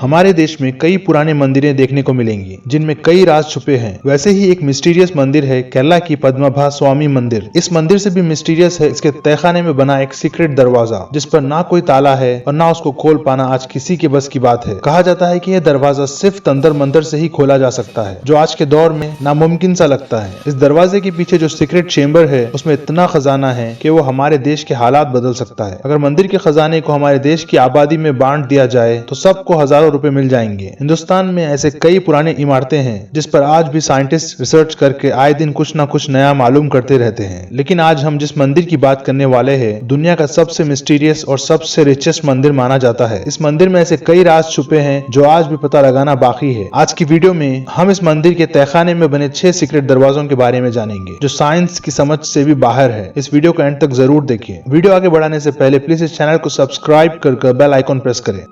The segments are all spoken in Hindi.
हमारे देश में कई पुराने मंदिरें देखने को मिलेंगी जिनमें कई राज छुपे हैं। वैसे ही एक मिस्टीरियस मंदिर है केरला की पद्मनाभ स्वामी मंदिर। इस मंदिर से भी मिस्टीरियस है इसके तहखाने में बना एक सीक्रेट दरवाजा जिस पर ना कोई ताला है और ना उसको खोल पाना आज किसी के बस की बात है। कहा जाता है कि यह दरवाजा सिर्फ तंत्र मंत्र से ही खोला जा सकता है, जो आज के दौर में नामुमकिन सा लगता है। इस दरवाजे के पीछे जो सीक्रेट चेंबर है उसमें इतना खजाना है कि वो हमारे देश के हालात बदल सकता है। अगर मंदिर के खजाने को हमारे देश की आबादी में बांट दिया जाए तो सबको हजारों रुपए मिल जाएंगे। हिंदुस्तान में ऐसे कई पुराने इमारतें हैं जिस पर आज भी साइंटिस्ट रिसर्च करके आए दिन कुछ ना कुछ नया मालूम करते रहते हैं। लेकिन आज हम जिस मंदिर की बात करने वाले हैं दुनिया का सबसे मिस्टीरियस और सबसे रिचेस्ट मंदिर माना जाता है। इस मंदिर में ऐसे कई राज छुपे हैं जो आज भी पता लगाना बाकी है। आज की वीडियो में हम इस मंदिर के तहखाने में बने 6 सीक्रेट दरवाजों के बारे में जानेंगे जो साइंस की समझ से भी बाहर है। इस वीडियो को एंड तक जरूर देखिए। वीडियो आगे बढ़ाने से पहले प्लीज इस चैनल को सब्सक्राइब कर बेल आइकॉन प्रेस करें।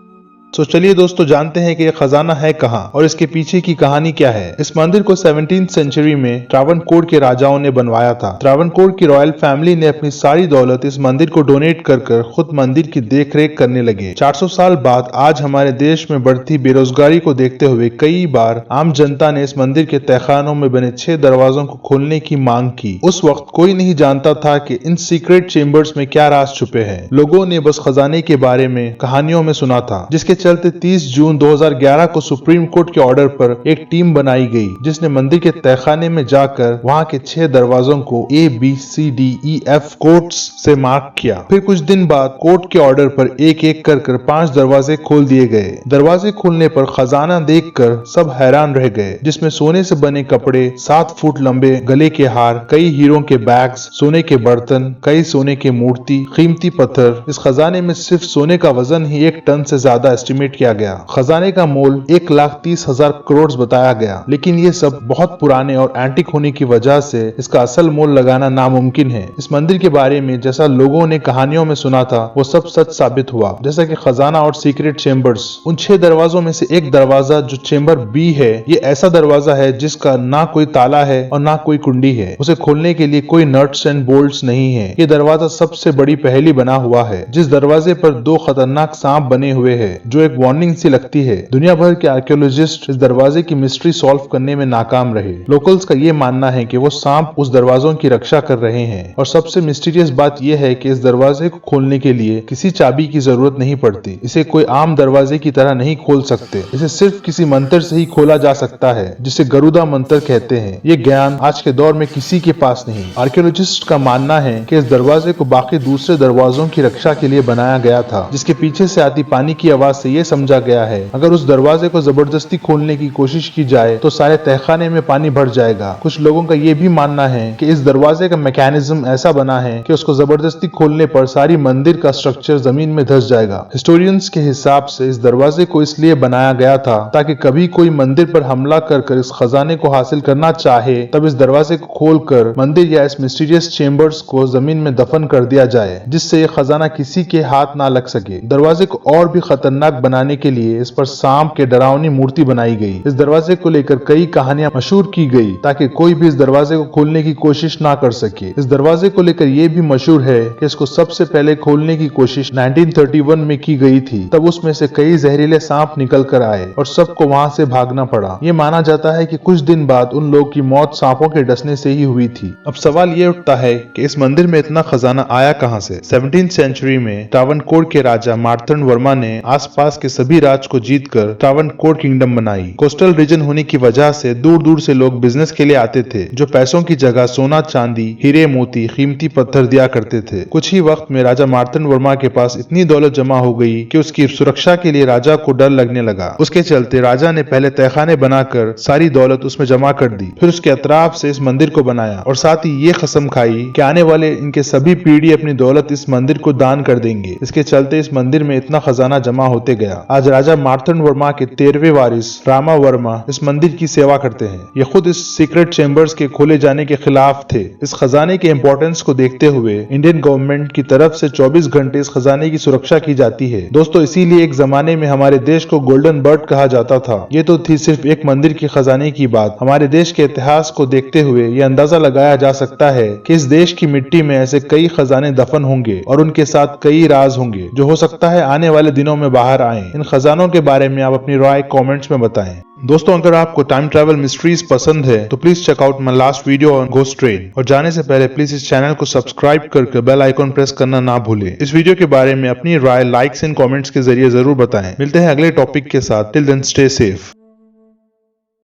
तो चलिए दोस्तों जानते हैं कि यह खजाना है कहां और इसके पीछे की कहानी क्या है। इस मंदिर को 17th सेंचुरी में त्रावणकोर के राजाओं ने बनवाया था। त्रावणकोर की रॉयल फैमिली ने अपनी सारी दौलत इस मंदिर को डोनेट कर खुद मंदिर की देखरेख करने लगे। 400 साल बाद आज हमारे देश में बढ़ती बेरोजगारी को देखते हुए कई बार आम जनता ने इस मंदिर के तहखानों में बने 6 दरवाजों को खोलने की मांग की। उस वक्त कोई नहीं जानता था कि इन सीक्रेट चेम्बर्स में क्या राज छुपे हैं। लोगों ने बस खजाने के बारे में कहानियों में सुना था, जिसके चलते 30 जून 2011 को सुप्रीम कोर्ट के ऑर्डर पर एक टीम बनाई गई जिसने मंदिर के तहखाने में जाकर वहां के 6 दरवाजों को ABCDEF कोर्ट्स से मार्क किया। फिर कुछ दिन बाद कोर्ट के ऑर्डर पर एक एक कर 5 दरवाजे खोल दिए गए। दरवाजे खोलने पर खजाना देखकर सब हैरान रह गए, जिसमें सोने से बने कपड़े, 7 फुट लंबे गले के हार, कई हीरो के बैग्स, सोने के बर्तन, कई सोने के मूर्ति, कीमती पत्थर। इस खजाने में सिर्फ सोने का वजन ही 1 टन से ज्यादा एस्टिमेट किया गया। खजाने का मोल 1,30,000 करोड़ बताया गया, लेकिन ये सब बहुत पुराने और एंटिक होने की वजह से इसका असल मोल लगाना नामुमकिन है। इस मंदिर के बारे में जैसा लोगों ने कहानियों में सुना था वो सब सच साबित हुआ, जैसा कि खजाना और सीक्रेट चेम्बर्स। उन 6 दरवाजों में से एक दरवाजा जो चेम्बर B है, ये ऐसा दरवाजा है जिसका ना कोई ताला है और ना कोई कुंडी है। उसे खोलने के लिए कोई नट्स एंड बोल्ट्स नहीं है। ये दरवाजा सबसे बड़ी पहेली बना हुआ है। जिस दरवाजे पर 2 खतरनाक सांप बने हुए हैं जो एक वार्निंग सी लगती है। दुनिया भर के आर्कियोलॉजिस्ट इस दरवाजे की मिस्ट्री सॉल्व करने में नाकाम रहे। लोकल्स का ये मानना है कि वो सांप उस दरवाजों की रक्षा कर रहे हैं। और सबसे मिस्टीरियस बात यह है कि इस दरवाजे को खोलने के लिए किसी चाबी की जरूरत नहीं पड़ती। इसे कोई आम दरवाजे की तरह नहीं खोल सकते। इसे सिर्फ किसी मंत्र से ही खोला जा सकता है, जिसे गरुड़ा मंत्र कहते हैं। ये ज्ञान आज के दौर में किसी के पास नहीं। आर्कियोलॉजिस्ट का मानना है कि इस दरवाजे को बाकी दूसरे दरवाजों की रक्षा के लिए बनाया गया था, जिसके पीछे से आती पानी की आवाज से ये समझा गया है अगर उस दरवाजे को जबरदस्ती खोलने की कोशिश की जाए तो सारे तहखाने में पानी भर जाएगा। कुछ लोगों का ये भी मानना है कि इस दरवाजे का मैकेनिज्म ऐसा बना है कि उसको जबरदस्ती खोलने पर सारी मंदिर का स्ट्रक्चर जमीन में धंस जाएगा। हिस्टोरियंस के हिसाब से इस दरवाजे को इसलिए बनाया गया था ताकि कभी कोई मंदिर पर हमला कर इस खजाने को हासिल करना चाहे तब इस दरवाजे को खोलकर मंदिर या इस मिस्टीरियस चेम्बर्स को जमीन में दफन कर दिया जाए, जिससे ये खजाना किसी के हाथ ना लग सके। दरवाजे को और भी खतरनाक बनाने के लिए इस पर सांप के डरावनी मूर्ति बनाई गई। इस दरवाजे को लेकर कई कहानियां मशहूर की गई ताकि कोई भी इस दरवाजे को खोलने की कोशिश ना कर सके। इस दरवाजे को लेकर यह भी मशहूर है कि इसको सबसे पहले खोलने की कोशिश 1931 में की गई थी। तब उसमें से कई जहरीले सांप निकल कर आए और सबको वहां से भागना पड़ा। ये माना जाता है कि कुछ दिन बाद उन लोगों की मौत सांपों के डसने से ही हुई थी। अब सवाल ये उठता है कि इस मंदिर में इतना खजाना आया कहां से। 17th सेंचुरी में त्रावणकोर के राजा मार्तंड वर्मा ने आसपास के सभी राज को जीतकर त्रावणकोर किंगडम बनाई। कोस्टल रीजन होने की वजह से दूर दूर से लोग बिजनेस के लिए आते थे, जो पैसों की जगह सोना, चांदी, हीरे, मोती, कीमती पत्थर दिया करते थे। कुछ ही वक्त में राजा मार्तंड वर्मा के पास इतनी दौलत जमा हो गई कि उसकी सुरक्षा के लिए राजा को डर लगने लगा। उसके चलते राजा ने पहले तहखाने बनाकर सारी दौलत उसमें जमा कर दी, फिर उसके अतराफ से इस मंदिर को बनाया और साथ ही ये कसम खाई कि आने वाले इनके सभी पीढ़ी अपनी दौलत इस मंदिर को दान कर देंगे। इसके चलते इस मंदिर में इतना खजाना जमा होते गया। आज राजा मार्तंड वर्मा के 13वें वारिस रामा वर्मा इस मंदिर की सेवा करते हैं। ये खुद इस सीक्रेट चेम्बर्स के खोले जाने के खिलाफ थे। इस खजाने के इंपॉर्टेंस को देखते हुए इंडियन गवर्नमेंट की तरफ से 24 घंटे इस खजाने की सुरक्षा की जाती है। दोस्तों इसीलिए एक जमाने में हमारे देश को गोल्डन बर्ड कहा जाता था। ये तो थी सिर्फ एक मंदिर के खजाने की बात। हमारे देश के इतिहास को देखते हुए ये अंदाजा लगाया जा सकता है कि इस देश की मिट्टी में ऐसे कई खजाने दफन होंगे और उनके साथ कई राज होंगे जो हो सकता है आने वाले दिनों में बाहर बार आए। इन खजानों के बारे में आप अपनी राय कमेंट्स में बताएं। दोस्तों, अगर आपको टाइम ट्रैवल मिस्ट्रीज पसंद है तो please check out my last video on ghost train. और जाने से पहले प्लीज इस चैनल को सब्सक्राइब करके बेल आइकॉन प्रेस करना ना भूलें। इस वीडियो के बारे में अपनी राय लाइक्स एंड कमेंट्स के जरिए जरूर बताएं। मिलते हैं अगले टॉपिक के साथ। Till then stay safe.